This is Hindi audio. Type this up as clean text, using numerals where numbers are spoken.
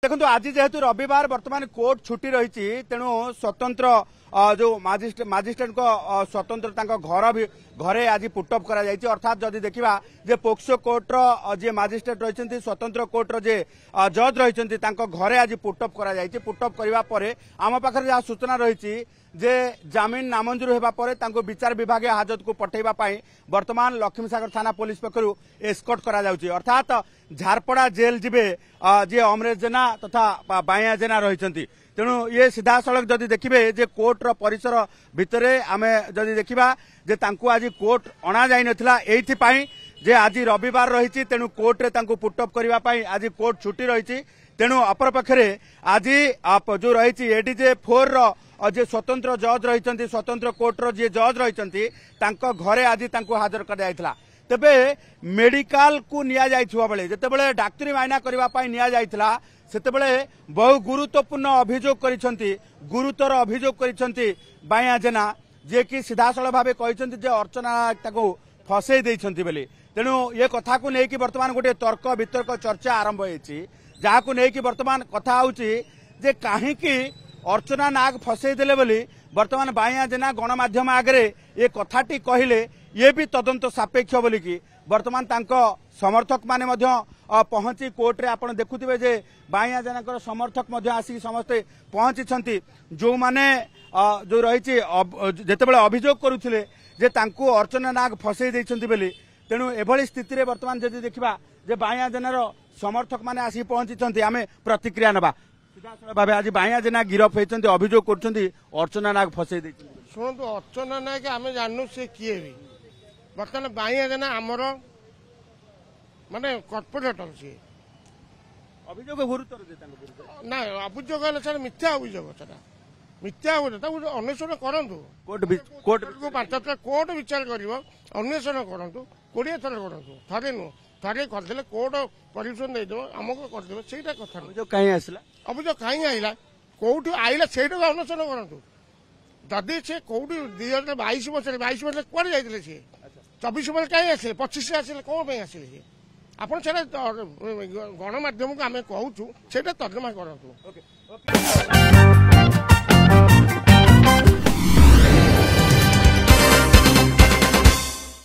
देखो आज जेहेतु रविवार बर्तमान कोर्ट छुट्टी रही तेणु स्वतंत्र जो मजिस्ट्रेट को स्वतंत्र घरे आज पुटअप करा जायछि। अर्थात जदि देखा जे पोक्सो कोर्टर जे मजिस्ट्रेट रही स्वतंत्र कोर्टर जे जज रही घरे आज पुटअप करा जायछि। पुटअप करबा परे आम पाखरे जहाँ सूचना रही जे जमीन नामंजूर होगा पर विचार विभाग हाजत को पठेबा पाई वर्तमान लक्ष्मीसागर थाना पुलिस पक्षरु एस्कॉर्ट करा जाउछि। अर्थात झारपड़ा जेल जिबे जे अमरेश जेना तथा बाया जेना रही तेणु ये सीधा सड़क जदि देखिए जे कोर्टर परिसर भितर आमे जदि देखा जे तांकु आज कोर्ट अणा जाई नथिला एइथिपाई जे आज रविवार रही तेणु कोर्ट रे तांकु पुटअप करबा पाई आज कोर्ट छुट्टी रही। तेणु अपर पक्षरे आज जो रही एडीजे 4 जे स्वतंत्र जज रही स्वतंत्र कोर्टर जे जज रही घरे आज हाजर कर जायथिला। तेबे मेडिकल को निया जायथुवा बेले जेतेबेले डाक्तरी मायना करबा पाई निया जायथिला सेतेबेले बहु गुरुत्वपूर्ण अभियोग करिसंती गुरुतर अभियोग करिसंती बाया जेना जे कि सीधासळ भाबे कहिसंती जे अर्चना ताको फसई देइसंती बेले। तेणु ये कथा को लेकिन वर्तमान गोटे तर्क वितर्क चर्चा आरंभ होईछि जहाँ को लेकिन वर्तमान कथा होउछि जे काहेकि अर्चना नाग फसई देले बोली वर्तमान बाया जेना गणमाध्यम आगे ये कथाटी कहले ये भी तदंत सापेक्ष बोलिकी वर्तमान तांको समर्थक माने मध्य पहुंची कोर्ट रे आपण देखुथिबे जे बाया जेना समर्थक मध्य आसी समस्ते पहुंची जो माने जो रही जेतेबेले अभियोग करुथिले जे तांको अर्चना नाग फसई देइछंती बोली। तेणु एभली स्थिति रे वर्तमान जदि देखिबा जे बाया जेनार समर्थक माने आसी पहुंची आमे प्रतिक्रिया नबा भाव आज बाया जेना गिरफ होती अभियोग कर अर्चना नाग फसई दे शुणु अर्चना नाग आम जानू सी किए भी बर्तमान बाया जेना आमर माने कॉर्पोरेटर सी अभियोग गुरुतर ना अभियोग सर मिथ्या अभियोग सर मिथ्या अन्वेषण करूँ कोर्ट को 5 कोर्ट विचार कर अन्वेषण करूँ 20 थर करूँ थे नुह थे करदे कोर्ट परमिशन देदेव आमको करदे से कथा कहीं आसला अभियोग कहीं आईला कौटू आईला से अन्वेषण करूँ जदि से कौटू 2022 वर्ष कौन जाते सी 24 वर्ष कहीं आसे 25 आसे कौन आसे सी आपड़ से गणमाध्यम को आम कहूँ से तर्जमा करूँ।